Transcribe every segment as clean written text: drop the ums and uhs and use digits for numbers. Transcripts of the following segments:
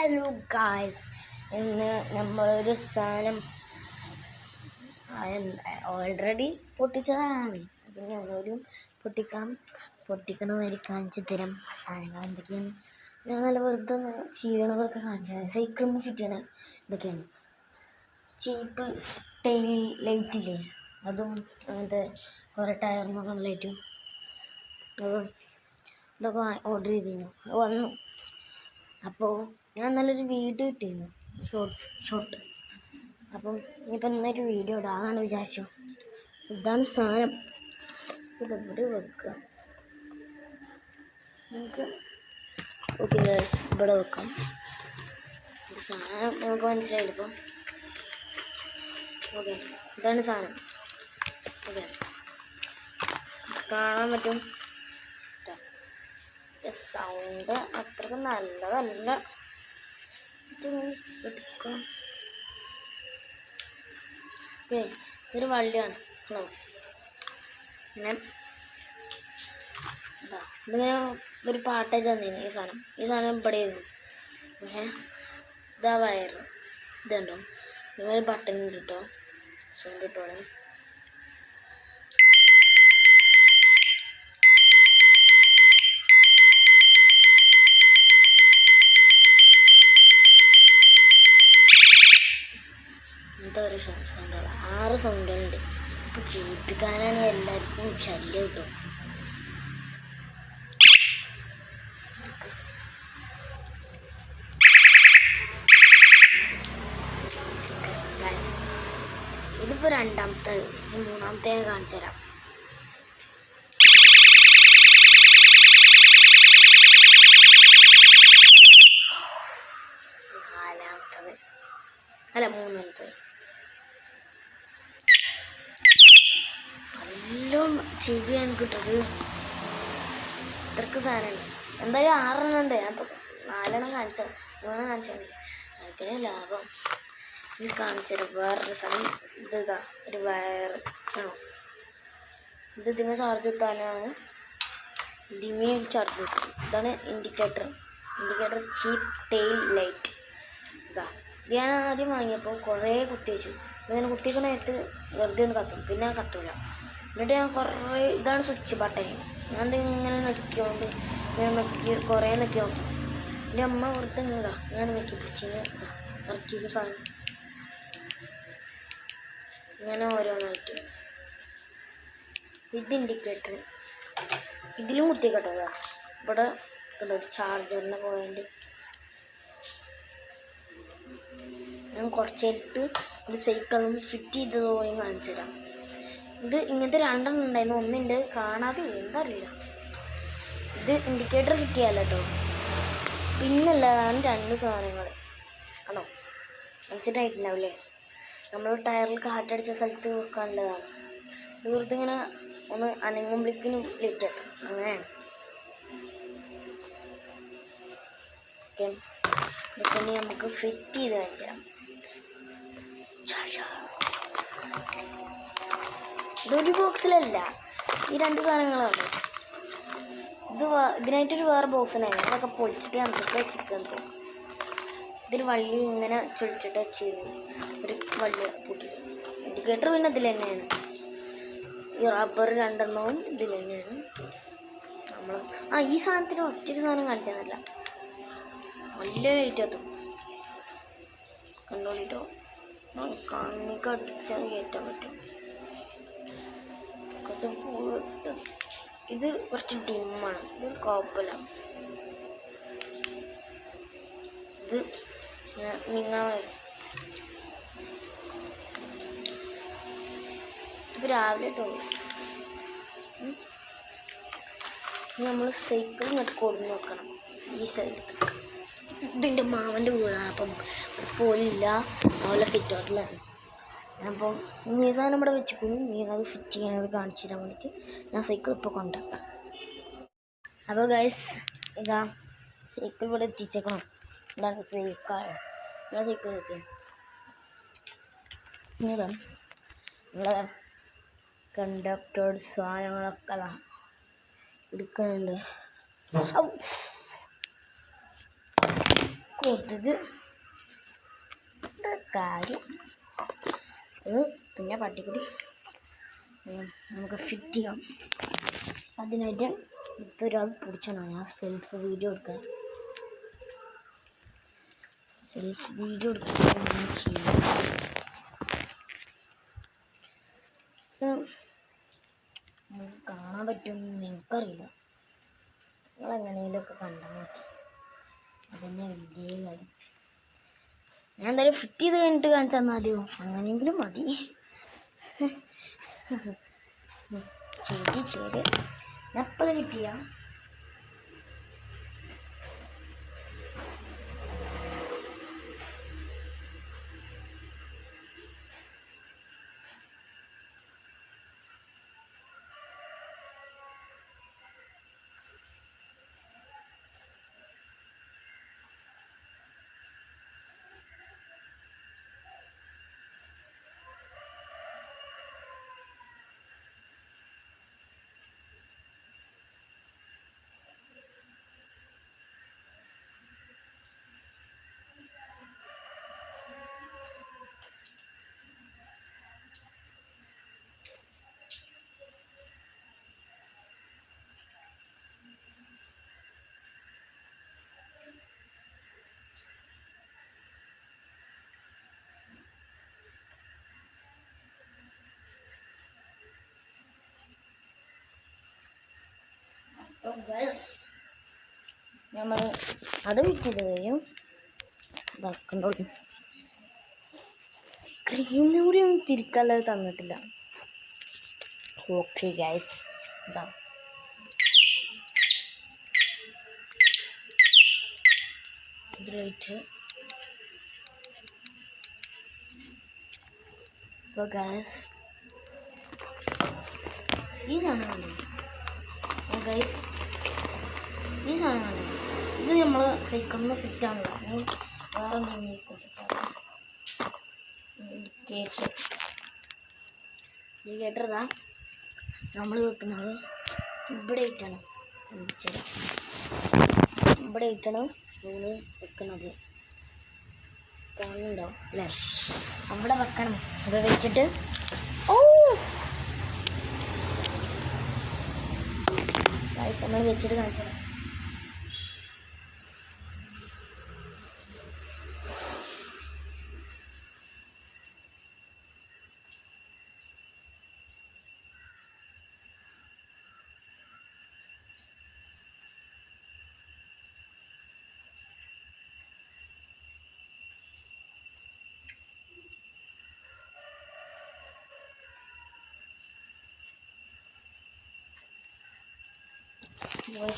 Hello guys, ഇന്ന് നമ്മളൊരു സാധനം ഓൾറെഡി പൊട്ടിച്ചതാണ്. പിന്നെ ഒന്നൂരും പൊട്ടിക്കണ മാതിരി കാണിച്ചു തരാം. സാധനങ്ങൾ എന്തൊക്കെയാണ് ഞാൻ നല്ല വെറുതെ ചീരണതൊക്കെ കാണിച്ചു തരാം. സൈക്കിളിന് ഫിറ്റ് ചെയ്യണ ഇതൊക്കെയാണ്. ചീപ്പ് ടെയിൽ ലൈറ്റില്ലേ, അതും അങ്ങനത്തെ കുറേ ടയറിനൊക്കെ ലൈറ്റും അതും ഇതൊക്കെ ഓർഡർ ചെയ്തിരുന്നു. അത് വന്നു. അപ്പോൾ ഞാൻ നല്ലൊരു വീഡിയോ ഇട്ടിരുന്നു, ഷോർട്ട്. അപ്പം ഇനിയിപ്പോൾ നന്നായിട്ട് വീഡിയോ ഇടാമെന്നാണ് വിചാരിച്ചു. ഇതാണ് സാധനം. ഇതെവിടെ വെക്കാം നമുക്ക്? ഓക്കെ ഗൈസ്, ഇവിടെ വെക്കാം. സാധനം നമുക്ക് മനസ്സിലായില്ല ഇപ്പം. ഓക്കെ, ഇതാണ് സാധനം. ഓക്കെ, കാണാൻ പറ്റും. സൗണ്ട് അത്രയ്ക്ക് നല്ലതല്ല. എടുക്കാം. ഇതൊരു വള്ളിയാണ്. ഹലോ, പിന്നെ ഇതിങ്ങനെ ഒരു പാട്ടായിട്ട് തന്നിരുന്നു. ഈ സാധനം ഇവിടെ ആയിരുന്നു. പക്ഷേ ഇതാ വയറ് ഇതുണ്ടോ, ഇങ്ങനെ ബട്ടൺ കിട്ടോ, സൗണ്ട് കിട്ടോളെ. ഒരു സൗണ്ടുകൾ 6 സൗണ്ടുകളുണ്ട്. ഇപ്പോൾ കേൾപ്പിക്കാനാണ് എല്ലാവർക്കും ശല്യം കിട്ടും. ഇതിപ്പോൾ രണ്ടാമത്തെ, മൂന്നാമത്തെ ഞാൻ കാണിച്ചു തരാം. നാലാമത്തത് അല്ല മൂന്നാമത്തത്. എല്ലാം ചെവി എനിക്ക് കിട്ടത് ഇത്രക്ക് സാധനമുണ്ട്. എന്തായാലും 6 ഉണ്ട്. ഞാൻ ഇപ്പോൾ 4 കാണിച്ചാൽ 3 കാണിച്ചാൽ അതിന് ലാഭം. ഇത് കാണിച്ചത് വേറൊരു സാധനം. ഇതാ ഒരു വയർ ആണോ, ഇത് ഇതിമേ ചാർജ് കുത്താനാണ്. ഇതിമേ ചാർജ് കുത്തും. ഇതാണ് ഇൻഡിക്കേറ്റർ ചീപ്പ് ടെയിൽ ലൈറ്റ്. ഇതാ ഇത് ഞാൻ ആദ്യം വാങ്ങിയപ്പോൾ കുറേ കുത്തി വെച്ചു. ഇതിങ്ങനെ കുത്തിക്കുന്ന നേരത്ത് വെറുതെ ഒന്ന് കത്തും, പിന്നെ കത്തൂല. എന്നിട്ട് ഞാൻ ഇതാണ് സ്വിച്ച് ബട്ടൺ. ഞാൻ ഇങ്ങനെ നോക്കിക്കൊണ്ട് കുറേ നോക്കി. എൻ്റെ അമ്മ വെറുതെ ഇങ്ങനെതാ ഞാൻ നോക്കി പിടിച്ചിങ്ങനെ ഇറക്കിയൊരു സാധനം ഇങ്ങനെ ഓരോന്നായിട്ട്. ഇത് ഇൻഡിക്കേറ്റർ. ഇതിലും കുത്തി കേട്ടോ. ഇവിടെ ഒരു ചാർജറിൻ്റെ പോയിൻ്റ്. ഞാൻ കുറച്ചായിട്ട് ഇത് സൈക്കിളും ഫിറ്റ് ചെയ്തതോടെയും കാണിച്ചു തരാം. ഇത് ഇങ്ങനത്തെ 2 ഉണ്ടായിരുന്നു. ഒന്നിൻ്റെ കാണാതെ എന്താ അറിയില്ല. ഇത് ഇൻഡിക്കേറ്റർ ഫിറ്റ് ചെയ്യാമല്ലോ കേട്ടോ. പിന്നല്ലാതാണ് 2 സാധനങ്ങൾ ആണോ, മനസ്സിലായിട്ടുണ്ടാവില്ലേ? നമ്മൾ ടയറിൽ കാറ്റടിച്ച സ്ഥലത്ത് വെക്കാനുള്ളതാണ്. ദൂരത്ത് ഇങ്ങനെ ഒന്ന് അനങ്ങുമ്പോഴേക്കിനും ലേറ്റ് എത്തും. അങ്ങനെയാണ്. ഓക്കെ, ഇതൊക്കെ നമുക്ക് ഫിറ്റ് ചെയ്ത് കാണിച്ചു തരാം. ഇതൊരു ബോക്സിലല്ല, ഈ 2 സാധനങ്ങളാണ്. ഇതിനായിട്ടൊരു വേറെ ബോക്സ് ഉണ്ടായിരുന്നു. അതൊക്കെ പൊളിച്ചിട്ട് നമുക്ക് വെച്ചിട്ടുണ്ട്. ഇതൊരു വള്ളി ഇങ്ങനെ ചൊളിച്ചിട്ട് വെച്ചിരുന്നു. ഒരു വള്ളി പൊട്ടി. ഇൻഡിക്കേറ്റർ പിന്നെ ഇതിൽ തന്നെയാണ്. ഈ റബ്ബർ 2 എണ്ണവും ഇതിൽ തന്നെയാണ്. നമ്മൾ ഈ സാധനത്തിന് ഒറ്റൊരു സാധനം കാണിച്ചതല്ല, വലിയ ലൈറ്റ് എത്തും. കണ്ടോളിട്ടോ, കണ്ണിക്ക് അടിച്ചാൽ കയറ്റാൻ പറ്റും. ഇത് കുറച്ച് ഡിമ്മാണ്. ഇത് കുഴപ്പമില്ല. ഇത് നിങ്ങളെ ഇപ്പോൾ രാവിലെ കേട്ടോ. നമ്മൾ സൈക്കിൾ ഇങ്ങോട്ട് കൊടുന്ന് നോക്കണം. ഈ സ്ഥലത്ത് ഇതിൻ്റെ മാവൻ്റെ വീടാണ്. അപ്പം പോലില്ല, അതുപോലെ സിറ്റ് ഔട്ടിലാണ്. അപ്പം നീതാണ് ഇവിടെ വെച്ചിരിക്കുന്നു. നീത് ഫിറ്റ് ചെയ്യാനത് കാണിച്ചു തരാൻ വേണ്ടിയിട്ട് ഞാൻ സൈക്കിൾ ഇപ്പോൾ കൊണ്ടുവരാം. അപ്പോൾ ഗൈസ്, ഇതാ സൈക്കിൾ ഇവിടെ എത്തിച്ചേക്കണം. ഇതാണ് ഞാൻ സൈക്കിൾ വെക്കുക. ഇതാ നമ്മളെ കണ്ടക്ടേഴ്സ് സാധനങ്ങളൊക്കെ എടുക്കുന്നുണ്ട്. കൊതുക് കാര്യം. പിന്നെ പട്ടിക്കുടി നമുക്ക് ഫിറ്റ് ചെയ്യാം. അതിനായിട്ട് ഇതൊരാൾ പിടിച്ചാണ് ഞാൻ സെൽഫ് വീഡിയോ എടുക്കാൻ ചെയ്യാം. കാണാൻ പറ്റുമെന്ന് എനിക്കറിയില്ല. നിങ്ങളെങ്ങനെയൊക്കെ കണ്ടാൽ മതി, അതന്നെ വലിയ കാര്യം. ഞാൻ എന്തായാലും ഫിറ്റ് ചെയ്ത് കഴിഞ്ഞിട്ട് കാണിച്ചു തന്നാൽ മതിയോ? അങ്ങനെയെങ്കിലും മതി. ശരി ഞാൻ എപ്പോഴും ഫിറ്റ് ചെയ്യാം. നമ്മൾ അത് വിറ്റിട്ട് കഴിയും. ഇതാക്കണ്ടോളൂ. സ്ക്രീനും കൂടി ഒന്നും തിരിക്കാനുള്ളത് തന്നിട്ടില്ല. ഓക്കെ ഗൈസ്, ഇതാ ഇതിലായിട്ട് ഇപ്പോൾ ഗൈസ് ഈ സാധനം ഗൈസ് ഈ സാധനം ഇത് നമ്മൾ സൈക്കിളിന് ഫിറ്റാണല്ലോ. വേറെ എന്തെങ്കിലും ഇതാ നമ്മൾ വെക്കുന്നത് ഇവിടെ ആയിട്ടാണ്. ഇവിടെ ആയിട്ടാണ് നമ്മൾ വെക്കുന്നത്. കാണുന്നുണ്ടാവും അല്ലേ? അവിടെ വെക്കണം. ഇവിടെ വെച്ചിട്ട് നമ്മൾ വെച്ചിട്ട് കാണിച്ചത്.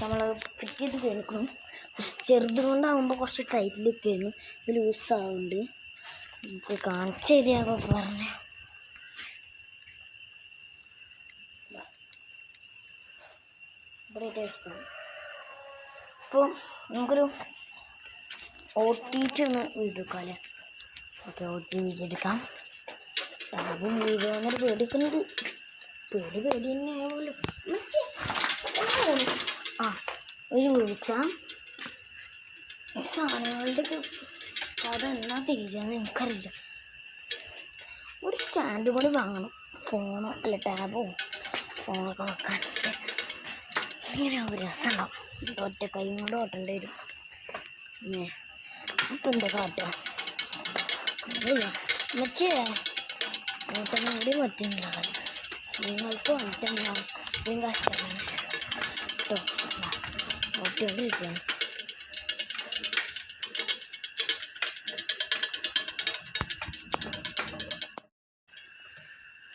നമ്മൾ ഫിറ്റ് ചെയ്ത് കേൾക്കണം. പക്ഷെ ചെറുതുകൊണ്ടാകുമ്പോൾ കുറച്ച് ടൈറ്റിലൊക്കെ ആയിരുന്നു. ഇത് ലൂസാവുന്നുണ്ട്. നമുക്ക് കാണിച്ചു തരിക പറഞ്ഞ് ഇവിടെ വെച്ചിട്ടാണ്. ഇപ്പോൾ നമുക്കൊരു OTT ഒന്ന് വീഡിയോ എടുക്കാം അല്ലേ? ഓക്കെ, OTT വീഡിയോ എടുക്കാം. ടാബും വീഡിയോ എന്നൊരു പേടിക്കുന്നത് പേടി തന്നെ ആവുമല്ലോ. ഒരു വീഴ്ച ഈ സാധനങ്ങളുടെ കഥ എന്നാ തീരുമെന്ന് എനിക്കറിയില്ല. ഒരു സ്റ്റാൻഡ് കൂടി വാങ്ങണം. ഫോണോ അല്ല ടാബോ ഫോണൊക്കെ വെക്കാനായിട്ട്. ഇങ്ങനെ ഒരു രസമുണ്ടാവും. ഒറ്റ കൈ കൊണ്ട് ഓട്ടേണ്ടി വരും. പിന്നെ അപ്പം എന്താ കാട്ടുക? മച്ചേ ഓട്ടം കൂടി പറ്റുന്നില്ല. നിങ്ങൾക്ക് വന്നിട്ടുണ്ടാവും. ഇത്രയും കഷ്ടമാണ് കേട്ടോ. ഓട്ടിക്കൊണ്ടിരിക്കുകയാണ്.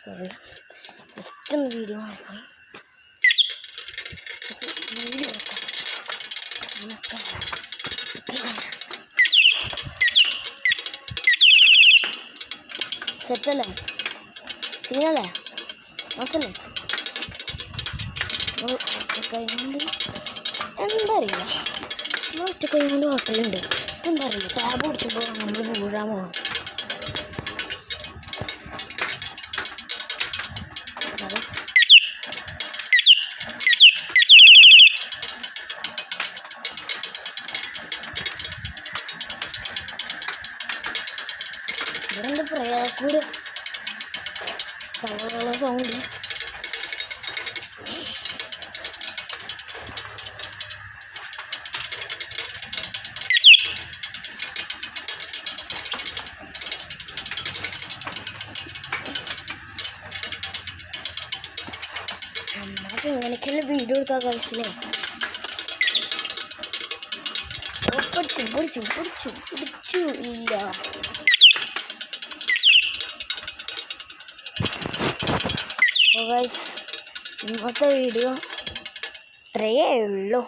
സോറി, ജസ്റ്റ് ഒന്ന് വീഡിയോ നോക്കാം. വീഡിയോ നോക്കാം. സെറ്റല്ലേ? സീനല്ലേ? മോശമല്ലേ? കൈ കൊണ്ട് എന്താ അറിയില്ല. നമ്മൾ ഒറ്റ കൈ കൊണ്ട് ഹോട്ടലുണ്ട്. എന്താ അറിയില്ല, ടാബ് പിടിച്ചപ്പോൾ നമ്മൾ വീഴാൻ പോകണം. ഇവിടെ എന്താ പ്രയാക്കൂടെ കളറുള്ള സൗണ്ട്. നമ്മൾക്ക് ഇങ്ങനെയൊക്കെയല്ലേ വീഡിയോ എടുക്കാൻ കഴിച്ചില്ലേ. പിടിച്ചു ഇല്ല. ഗൈസ് ഇന്നത്തെ വീഡിയോ ഇത്രയേ ഉള്ളൂ.